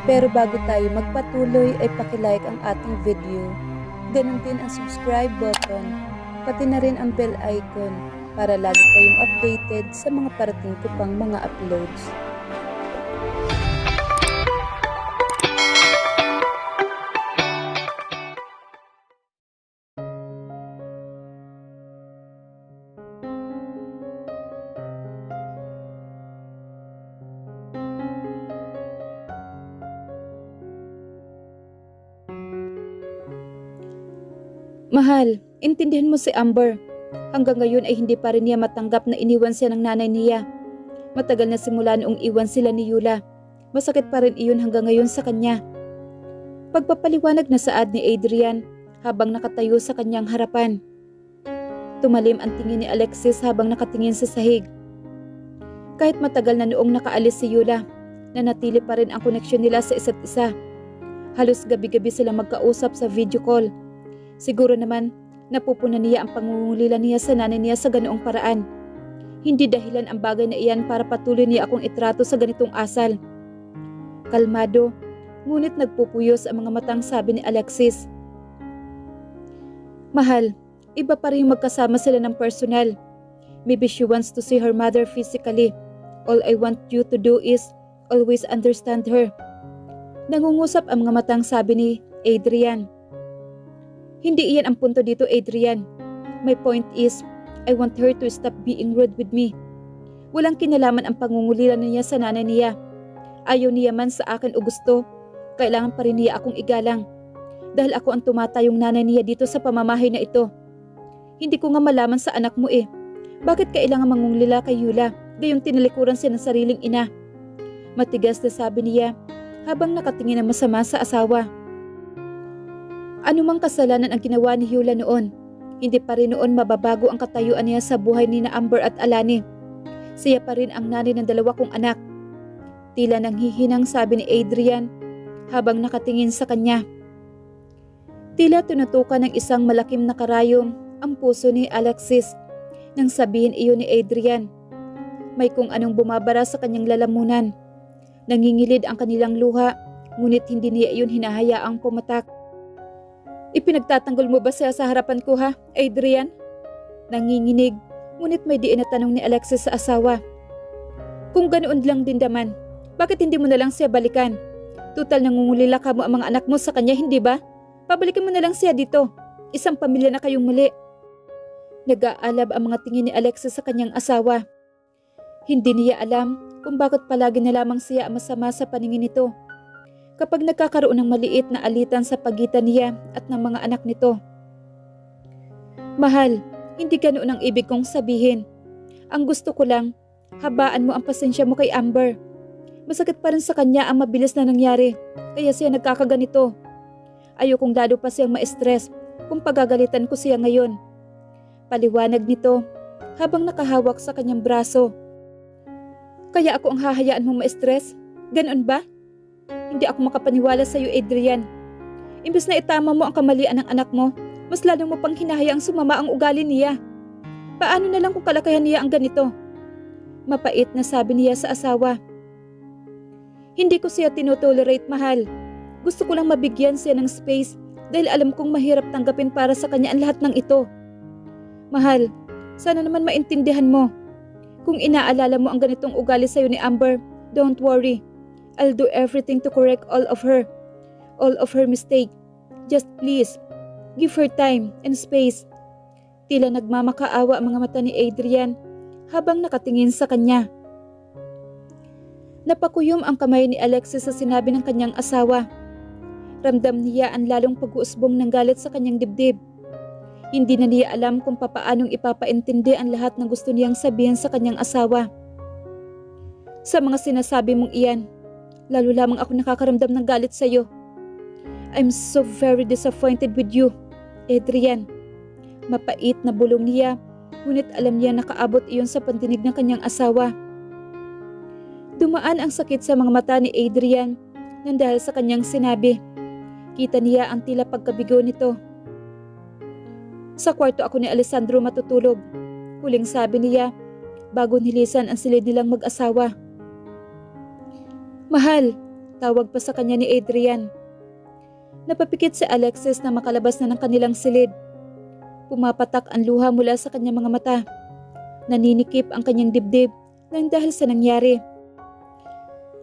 Pero bago tayo magpatuloy ay pakilike ang ating video. Ganun din ang subscribe button, pati na rin ang bell icon para lagi kayong updated sa mga parating ko pang mga uploads. Mahal, intindihan mo si Amber. Hanggang ngayon ay hindi pa rin niya matanggap na iniwan siya ng nanay niya. Matagal na simula noong iwan sila ni Yula. Masakit pa rin iyon hanggang ngayon sa kanya. Pagpapaliwanag na saad ni Adrian habang nakatayo sa kanyang harapan. Tumalim ang tingin ni Alexis habang nakatingin sa sahig. Kahit matagal na noong nakaalis si Yula, nanatili pa rin ang koneksyon nila sa isa't isa. Halos gabi-gabi silang magkausap sa video call. Siguro naman, napupunan niya ang pangungulila niya sa nanay niya sa ganoong paraan. Hindi dahilan ang bagay na iyan para patuloy niya akong itrato sa ganitong asal. Kalmado, ngunit nagpupuyos ang mga matang sabi ni Alexis. Mahal, iba pa rin magkasama sila ng personal. Maybe she wants to see her mother physically. All I want you to do is always understand her. Nangungusap ang mga matang sabi ni Adrian. Hindi iyan ang punto dito, Adrian. My point is, I want her to stop being rude with me. Walang kinalaman ang pangungulila niya sa nanay niya. Ayaw niya man sa akin o gusto, kailangan pa rin niya akong igalang. Dahil ako ang tumatayong nanay niya dito sa pamamahay na ito. Hindi ko nga malaman sa anak mo eh. Bakit kailangan mangungulila kay Yula, gayong tinalikuran siya ng sariling ina? Matigas na sabi niya, habang nakatingin na masama sa asawa. Anumang kasalanan ang ginawa ni Yula noon, hindi pa rin noon mababago ang katayuan niya sa buhay ni na Amber at Alani. Siya pa rin ang nanay ng dalawa kong anak. Tila nanghihinang sabi ni Adrian habang nakatingin sa kanya. Tila tinutukan ng isang malakim na karayom ang puso ni Alexis nang sabihin iyon ni Adrian. May kung anong bumabara sa kanyang lalamunan. Nangingilid ang kanilang luha, ngunit hindi niya iyon hinahayaang pumatak. Ipinagtatanggol mo ba siya sa harapan ko ha, Adrian? Nanginginig, ngunit may diin na tanong ni Alexis sa asawa. Kung ganoon lang din naman, bakit hindi mo na lang siya balikan? Tutal nangungulila ka mo ang mga anak mo sa kanya, hindi ba? Pabalikan mo na lang siya dito. Isang pamilya na kayong muli. Nag-aalab ang mga tingin ni Alexis sa kanyang asawa. Hindi niya alam kung bakit palagi na lamang siya ang masama sa paningin nito. Kapag nagkakaroon ng maliit na alitan sa pagitan niya at ng mga anak nito. Mahal, hindi ganoon ang ibig kong sabihin. Ang gusto ko lang, habaan mo ang pasensya mo kay Amber. Masakit pa rin sa kanya ang mabilis na nangyari, kaya siya nagkakaganito. Ayokong lalo pa siyang ma-stress kung pagagalitan ko siya ngayon. Paliwanag nito habang nakahawak sa kanyang braso. Kaya ako ang hahayaan mong ma-stress? Ganon ba? Hindi ako makapaniwala sa iyo, Adrian. Imbes na itama mo ang kamalian ng anak mo, mas lalong mo pang hinahayaang sumama ang ugali niya. Paano na lang kung kalakayan niya ang ganito? Mapait na sabi niya sa asawa. Hindi ko siya tinotolerate, mahal. Gusto ko lang mabigyan siya ng space dahil alam kong mahirap tanggapin para sa kanya ang lahat ng ito. Mahal, sana naman maintindihan mo. Kung inaalala mo ang ganitong ugali sa iyo ni Amber, don't worry. I'll do everything to correct all of her mistake. Just please, give her time and space. Tila nagmamakaawa ang mga mata ni Adrian habang nakatingin sa kanya. Napakuyom ang kamay ni Alexis sa sinabi ng kanyang asawa. Ramdam niya ang lalong pag-uusbong ng galit sa kanyang dibdib. Hindi na niya alam kung papaanong ipapaintindi ang lahat ng gusto niyang sabihin sa kanyang asawa. Sa mga sinasabi mong iyan, lalo lamang ako nakakaramdam ng galit sa iyo. I'm so very disappointed with you, Adrian. Mapait na bulong niya, ngunit alam niya nakaabot iyon sa pandinig ng kanyang asawa. Dumaan ang sakit sa mga mata ni Adrian nang dahil sa kanyang sinabi. Kita niya ang tila pagkabigo nito. Sa kwarto ako ni Alessandro matutulog. Huling sabi niya bago nilisan ang silid nilang mag-asawa. Mahal, Tawag pa sa kanya ni Adrian. Napapikit si Alexis na makalabas na ng kanilang silid. Pumapatak ang luha mula sa kanyang mga mata. Naninikip ang kanyang dibdib nang dahil sa nangyari.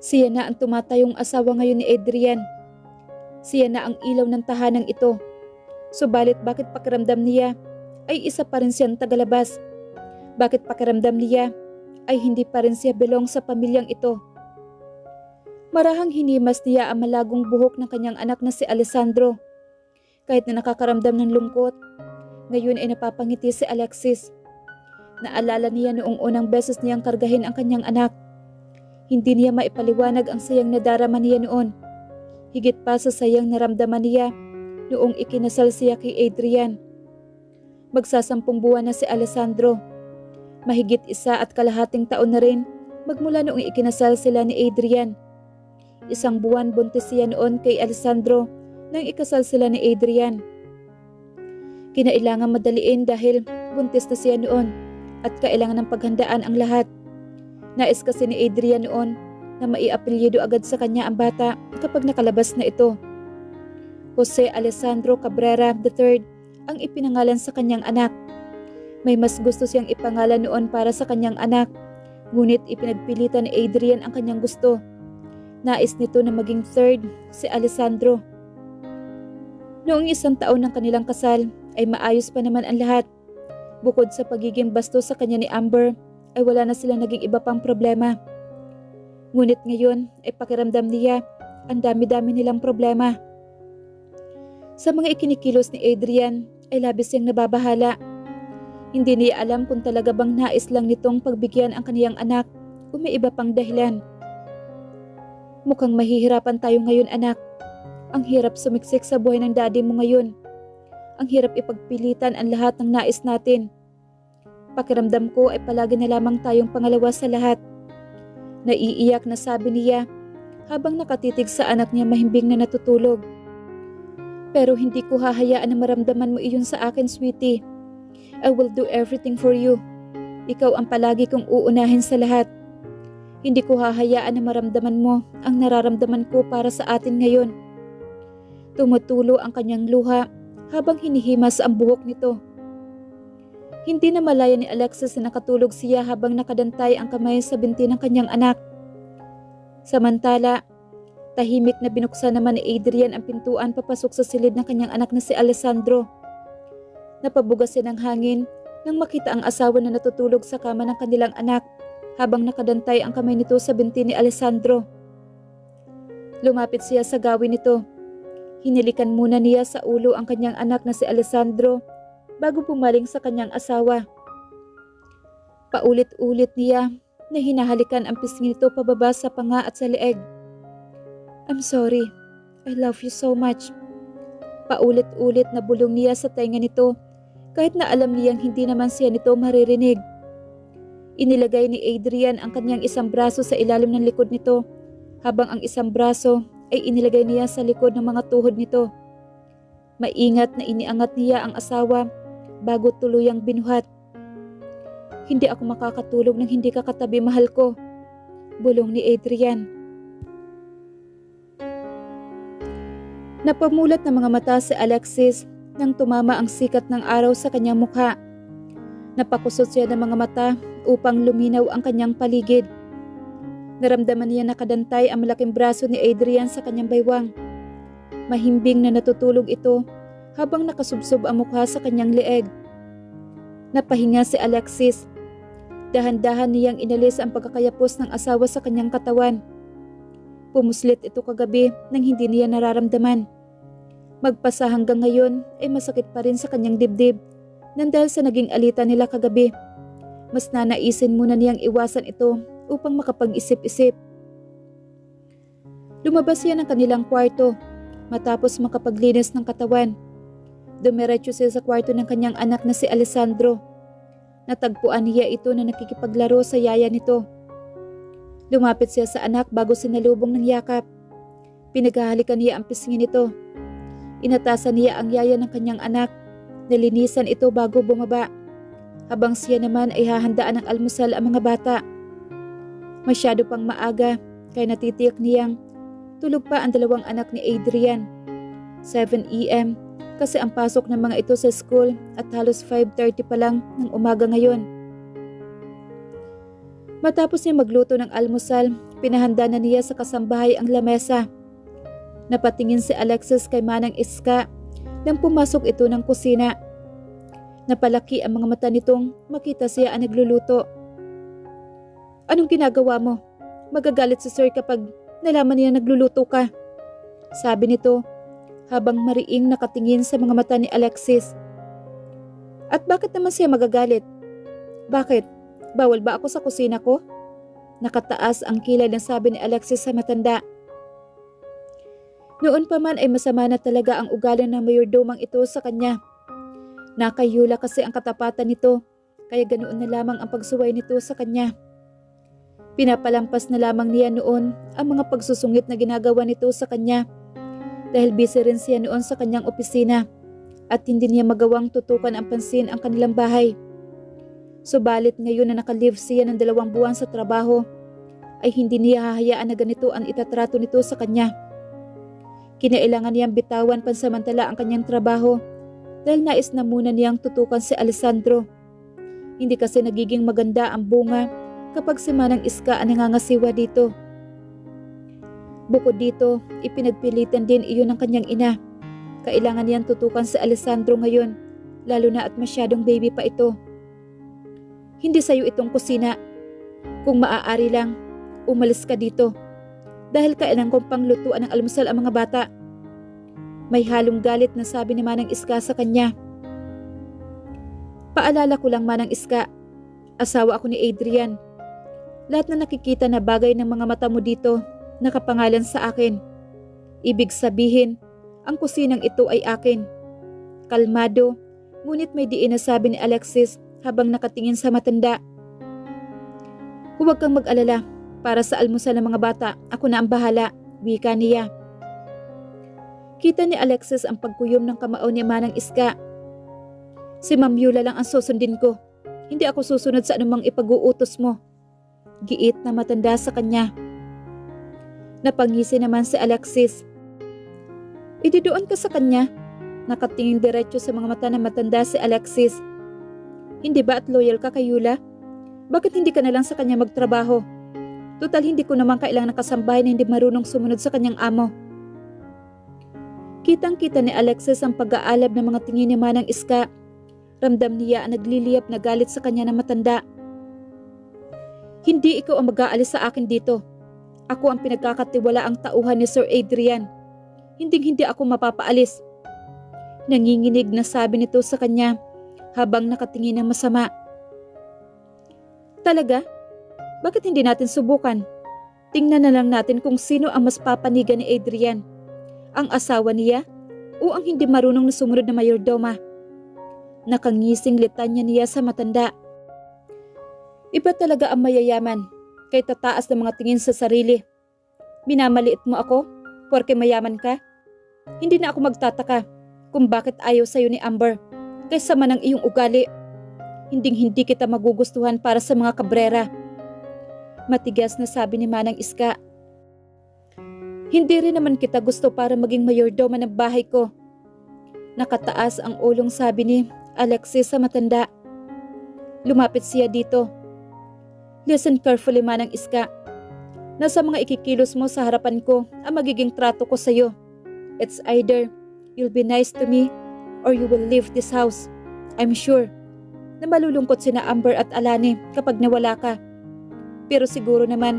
Siya na ang tumatayong asawa ngayon ni Adrian. Siya na ang ilaw ng tahanang ito. Subalit bakit pakiramdam niya ay isa pa rin siyang tagalabas? Bakit pakiramdam niya ay hindi pa rin siya belong sa pamilyang ito? Marahang hinimas niya ang malagong buhok ng kanyang anak na si Alessandro. Kahit na nakakaramdam ng lungkot, ngayon ay napapangiti si Alexis. Naalala niya noong unang beses niyang kargahin ang kanyang anak. Hindi niya maipaliwanag ang sayang nadarama niya noon. Higit pa sa sayang naramdaman niya noong ikinasal siya kay Adrian. Magsasampung buwan na si Alessandro. Mahigit 1.5 taon na rin magmula noong ikinasal sila ni Adrian. 1 buwan buntis siya noon kay Alessandro nang ikasal sila ni Adrian. Kinailangan madaliin dahil buntis na siya noon at kailangan ng paghandaan ang lahat. Nais kasi ni Adrian noon na maiapelyido agad sa kanya ang bata kapag nakalabas na ito. Jose Alessandro Cabrera III ang ipinangalan sa kanyang anak. May mas gusto siyang ipangalan noon para sa kanyang anak, ngunit ipinagpilitan ni Adrian ang kanyang gusto. Nais nito na maging third si Alessandro. Noong 1 taon ng kanilang kasal ay maayos pa naman ang lahat. Bukod sa pagiging bastos sa kanya ni Amber, ay wala na silang naging iba pang problema. Ngunit ngayon ay pakiramdam niya ang dami-dami nilang problema. Sa mga ikinikilos ni Adrian ay labis siyang nababahala. Hindi niya alam kung talaga bang nais lang nitong pagbigyan ang kaniyang anak o may iba pang dahilan. Mukhang mahihirapan tayo ngayon, anak. Ang hirap sumiksik sa buhay ng daddy mo ngayon. Ang hirap ipagpilitan ang lahat ng nais natin. Pakiramdam ko ay palagi na lamang tayong pangalawa sa lahat. Naiiyak na sabi niya habang nakatitig sa anak niya mahimbing na natutulog. Pero hindi ko hahayaan na maramdaman mo iyon sa akin, sweetie. I will do everything for you. Ikaw ang palagi kong uunahin sa lahat. Hindi ko hahayaan na maramdaman mo ang nararamdaman ko para sa atin ngayon. Tumutulo ang kanyang luha habang hinihimas ang buhok nito. Hindi na malaya ni Alexis na nakatulog siya habang nakadantay ang kamay sa binti ng kanyang anak. Samantala, tahimik na binuksan naman ni Adrian ang pintuan papasok sa silid ng kanyang anak na si Alessandro. Napabugas siya ng hangin nang makita ang asawa na natutulog sa kama ng kanilang anak habang nakadantay ang kamay nito sa binti ni Alessandro. Lumapit siya sa gawin nito. Hinilikan muna niya sa ulo ang kanyang anak na si Alessandro bago pumaling sa kanyang asawa. Paulit-ulit niya na hinahalikan ang pisngi nito pababa sa panga at sa leeg. I'm sorry. I love you so much. Paulit-ulit na bulong niya sa tainga nito kahit na alam niyang hindi naman siya nito maririnig. Inilagay ni Adrian ang kanyang isang braso sa ilalim ng likod nito habang ang isang braso ay inilagay niya sa likod ng mga tuhod nito. Maingat na iniangat niya ang asawa bago tuluyang binuhat. Hindi ako makakatulog nang hindi ka katabi, mahal ko, bulong ni Adrian. Napamulat ng mga mata si Alexis nang tumama ang sikat ng araw sa kanyang mukha. Napakusot siya ng mga mata upang luminaw ang kanyang paligid. Naramdaman niya nakadantay ang malaking braso ni Adrian sa kanyang baywang. Mahimbing na natutulog ito habang nakasubsob ang mukha sa kanyang leeg. Napahinga si Alexis. Dahan-dahan niyang inalis ang pagkakayapos ng asawa sa kanyang katawan. Pumuslit ito kagabi nang hindi niya nararamdaman. Magpasa hanggang ngayon ay masakit pa rin sa kanyang dibdib nang dahil sa naging alitan nila kagabi. Mas nanaisin muna niyang iwasan ito upang makapag-isip-isip. Lumabas siya ng kanilang kwarto matapos makapaglinis ng katawan. Dumiretso siya sa kwarto ng kanyang anak na si Alessandro. Natagpuan niya ito na nakikipaglaro sa yaya nito. Lumapit siya sa anak bago sinalubong ng yakap. Pinaghahalikan niya ang pisngi nito. Inatasan niya ang yaya ng kanyang anak. Nalinisan ito bago bumaba. Habang siya naman ay hahandaan ng almusal ang mga bata. Masyado pang maaga kaya natitiyak niyang Tulog pa ang dalawang anak ni Adrian. 7 AM kasi ang pasok ng mga ito sa school at halos 5:30 pa lang ng umaga ngayon. Matapos niya magluto ng almusal, pinahanda na niya sa kasambahay ang lamesa. Napatingin si Alexis kay Manang Iska nang pumasok ito ng kusina. Napalaki ang mga mata nitong makita siya ang nagluluto. "Anong ginagawa mo? Magagalit si Sir kapag nalaman niya nagluluto ka," sabi nito habang mariing nakatingin sa mga mata ni Alexis. "At bakit naman siya magagalit? Bakit? Bawal ba ako sa kusina ko?" Nakataas ang kilay ng sabi ni Alexis sa matanda. Noon pa man ay masama na talaga ang ugali ng mayordomang ito sa kanya. Nakayula kasi ang katapatan nito, kaya ganoon na lamang ang pagsuway nito sa kanya. Pinapalampas na lamang niya noon ang mga pagsusungit na ginagawa nito sa kanya dahil busy rin siya noon sa kanyang opisina at hindi niya magawang tutukan ang pansin ang kanilang bahay. Subalit ngayon na nakalive siya ng 2 buwan sa trabaho, ay hindi niya hahayaan na ganito ang itatrato nito sa kanya. Kinailangan niyang bitawan pansamantala ang kanyang trabaho dahil nais na muna niyang tutukan si Alessandro. Hindi kasi nagiging maganda ang bunga kapag si Manang Iska ang nangangasiwa dito. Bukod dito, ipinagpilitan din iyon ng kanyang ina. Kailangan niyang tutukan si Alessandro ngayon, lalo na at masyadong baby pa ito. "Hindi sa'yo itong kusina. Kung maaari lang, umalis ka dito. Dahil kailangan kong panglutuan ng almusal ang mga bata." May halong galit na sabi ni Manang Iska sa kanya. "Paalala ko lang, Manang Iska, asawa ako ni Adrian. Lahat na nakikita na bagay ng mga mata mo dito nakapangalan sa akin. Ibig sabihin, ang kusinang ito ay akin." Kalmado, ngunit may diin na sabi ni Alexis habang nakatingin sa matanda. "Huwag kang mag-alala. Para sa almusal ng mga bata, ako na ang bahala," wika niya. Kita ni Alexis ang pagkuyom ng kamao ni Manang Iska. "Si Ma'am Yula lang ang susundin ko. Hindi ako susunod sa anumang ipag-uutos mo," giit na matanda sa kanya. Napangisi naman si Alexis. "Ididoon ka sa kanya." Nakatingin diretso sa mga mata ng matanda si Alexis. "Hindi ba at loyal ka kay Yula? Bakit hindi ka na lang sa kanya magtrabaho? Total hindi ko naman kailangan ng kasambahay na hindi marunong sumunod sa kanyang amo." Kitang-kita ni Alexis ang pag-aalab ng mga tingin ni Manang Iska. Ramdam niya ang nagliliyap na galit sa kanya ng matanda. "Hindi ikaw ang mag-aalis sa akin dito. Ako ang pinagkakatiwalaang tauhan ni Sir Adrian. Hindi ako mapapaalis." Nanginginig na sabi nito sa kanya habang nakatingin ng masama. "Talaga? Bakit hindi natin subukan? Tingnan na lang natin kung sino ang mas papanigan ni Adrian. Ang asawa niya o ang hindi marunong na sumunod na mayordoma?" Nakangising litanya niya sa matanda. "Iba talaga ang mayayaman, kay tataas ng mga tingin sa sarili. Minamaliit mo ako, porke mayaman ka? Hindi na ako magtataka kung bakit ayaw sa'yo ni Amber, kaysa man ang iyong ugali. Hinding-hindi kita magugustuhan para sa mga kabrera." Matigas na sabi ni Manang Iska. "Hindi rin naman kita gusto para maging mayordoma ng bahay ko." Nakataas ang ulong sabi ni Alexis sa matanda. Lumapit siya dito. "Listen carefully, Manang Iska. Nasa mga ikikilos mo sa harapan ko ang magiging trato ko sa'yo. It's either you'll be nice to me or you will leave this house. I'm sure na malulungkot sina Amber at Alani kapag nawala ka. Pero siguro naman,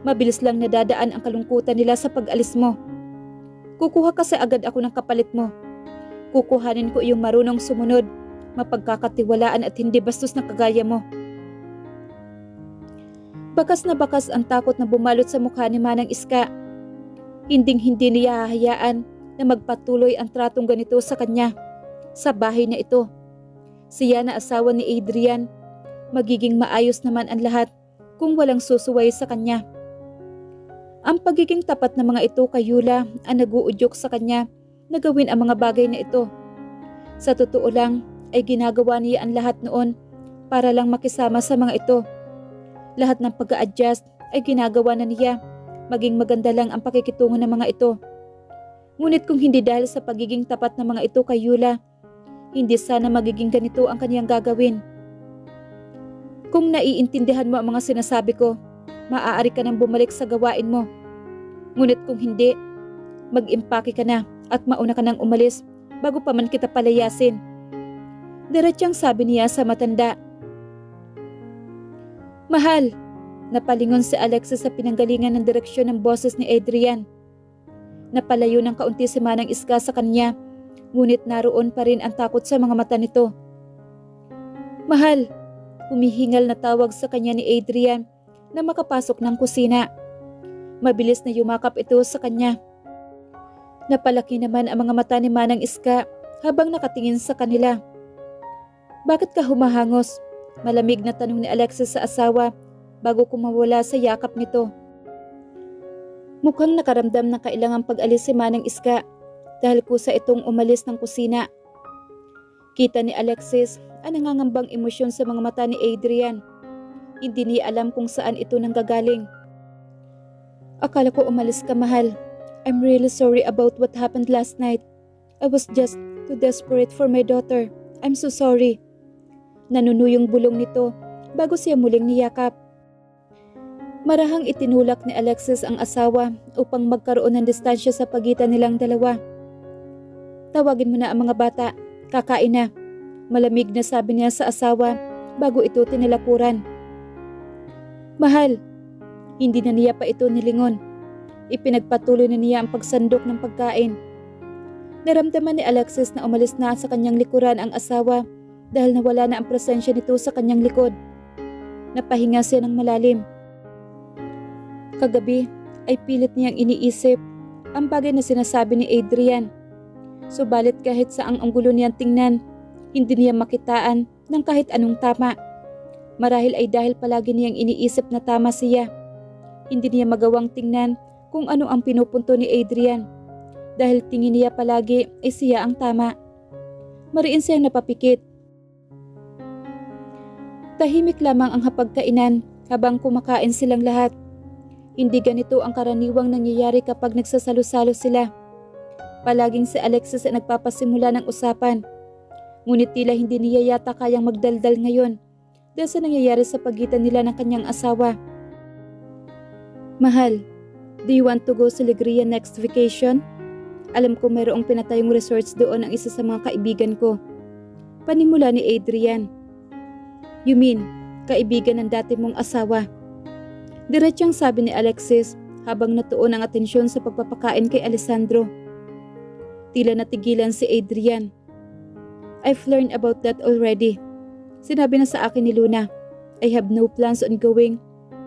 mabilis lang nadadaan ang kalungkutan nila sa pag-alis mo. Kukuha kasi agad ako ng kapalit mo. Kukuhanin ko iyong marunong sumunod, mapagkakatiwalaan at hindi bastos na kagaya mo." Bakas na bakas ang takot na bumalot sa mukha ni Manang Iska. Hinding-hindi niya hahayaan na magpatuloy ang tratong ganito sa kanya, sa bahay na ito. Siya na asawa ni Adrian, magiging maayos naman ang lahat kung walang susuway sa kanya. Ang pagiging tapat ng mga ito kay Yula ang naguudyok sa kanya na gawin ang mga bagay na ito. Sa totoo lang ay ginagawa niya ang lahat noon para lang makisama sa mga ito. Lahat ng pag-a-adjust ay ginagawa na niya maging maganda lang ang pakikitungo ng mga ito. Ngunit kung hindi dahil sa pagiging tapat ng mga ito kay Yula, hindi sana magiging ganito ang kaniyang gagawin. Kung naiintindihan mo ang mga sinasabi ko, maaari ka nang bumalik sa gawain mo. Ngunit kung hindi, mag-impake ka na at mauna ka nang umalis bago pa man kita palayasin. Diretsyang sabi niya sa matanda. Mahal, napalingon si Alexis sa pinanggalingan ng direksyon ng boses ni Adrian. Napalayo ng kaunti si Manang Iska sa kanya, ngunit naroon pa rin ang takot sa mga mata nito. Mahal, humihingal na tawag sa kanya ni Adrian na makapasok ng kusina. Mabilis na yumakap ito sa kanya. Napalaki naman ang mga mata ni Manang Iska habang nakatingin sa kanila. Bakit ka humahangos? Malamig na tanong ni Alexis sa asawa bago kumawala sa yakap nito. Mukhang nakaramdam na kailangang pag-alis si Manang Iska dahil kusa itong umalis ng kusina. Kita ni Alexis ang nangangambang emosyon sa mga mata ni Adrian. Hindi niya alam kung saan ito nanggagaling. Akala ko umalis ka, mahal. I'm really sorry about what happened last night. I was just too desperate for my daughter. I'm so sorry. Nanunuyong bulong nito bago siya muling niyakap. Marahang itinulak ni Alexis ang asawa upang magkaroon ng distansya sa pagitan nilang dalawa. Tawagin mo na ang mga bata, kakain na. Malamig na sabi niya sa asawa bago ito tinilakuran. Mahal, hindi na niya pa ito nilingon. Ipinagpatuloy na niya ang pagsandok ng pagkain. Naramdaman ni Alexis na umalis na sa kanyang likuran ang asawa dahil nawala na ang presensya nito sa kanyang likod. Napahinga siya ng malalim. Kagabi ay pilit niyang iniisip ang bagay na sinasabi ni Adrian. Subalit kahit saang anggulo niyang tingnan, hindi niya makitaan ng kahit anong tama. Marahil ay dahil palagi niyang iniisip na tama siya. Hindi niya magawang tingnan kung ano ang pinupunto ni Adrian dahil tingin niya palagi ay siya ang tama. Mariin siyang napapikit. Tahimik lamang ang hapagkainan habang kumakain silang lahat. Hindi ganito ang karaniwang nangyayari kapag nagsasalo-salo sila. Palaging si Alexis ay nagpapasimula ng usapan. Ngunit tila hindi niya yata kayang magdaldal ngayon dahil sa nangyayari sa pagitan nila ng kanyang asawa. Mahal, do you want to go sa Alegria next vacation? Alam ko mayroong pinatayong resorts doon ang isa sa mga kaibigan ko. Panimula ni Adrian. You mean, kaibigan ng dati mong asawa? Diretsyang sabi ni Alexis habang natuon ang atensyon sa pagpapakain kay Alessandro. Tila natigilan si Adrian. I've learned about that already. Sinabi na sa akin ni Luna, I have no plans on going,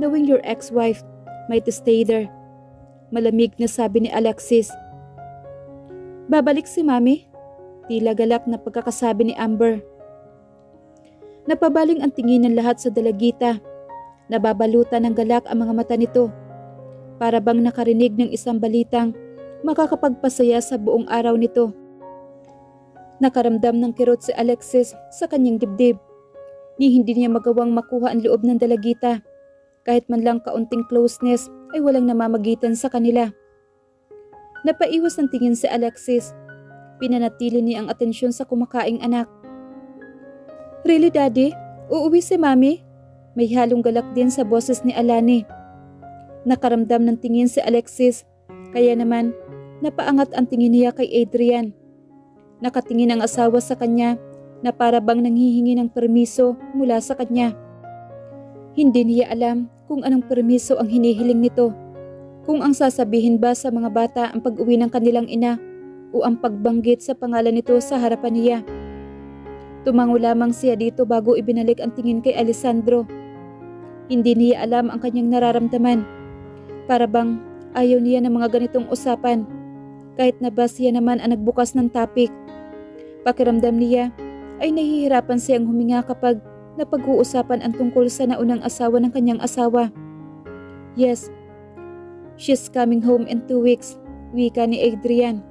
knowing your ex-wife might stay there. Malamig na sabi ni Alexis. Babalik si Mami? Tila galak na pagkakasabi ni Amber. Napabaling ang tingin ng lahat sa dalagita. Nababalutan ng galak ang mga mata nito. Para bang nakarinig ng isang balitang makakapagpasaya sa buong araw nito. Nakaramdam ng kirot si Alexis sa kanyang dibdib. Ni hindi niya magawang makuha ang loob ng dalagita. Kahit man lang kaunting closeness ay walang namamagitan sa kanila. Napaiwas ng tingin si Alexis. Pinanatili niya ang atensyon sa kumakaing anak. Really, Daddy? Uuwi si Mami? May halong galak din sa boses ni Alani. Nakaramdam ng tingin si Alexis, kaya naman napaangat ang tingin niya kay Adrian. Nakatingin ang asawa sa kanya na para bang nanghihingi ng permiso mula sa kanya. Hindi niya alam kung anong permiso ang hinihiling nito. Kung ang sasabihin ba sa mga bata ang pag-uwi ng kanilang ina o ang pagbanggit sa pangalan nito sa harapan niya. Tumango lamang siya dito bago ibinalik ang tingin kay Alessandro. Hindi niya alam ang kanyang nararamdaman. Para bang ayaw niya ng mga ganitong usapan. Kahit na ba siya naman ang nagbukas ng topic. Pakiramdam niya ay nahihirapan siyang huminga kapag napag-uusapan ang tungkol sa naunang asawa ng kanyang asawa. Yes, she's coming home in 2 weeks, wika ni Adrian.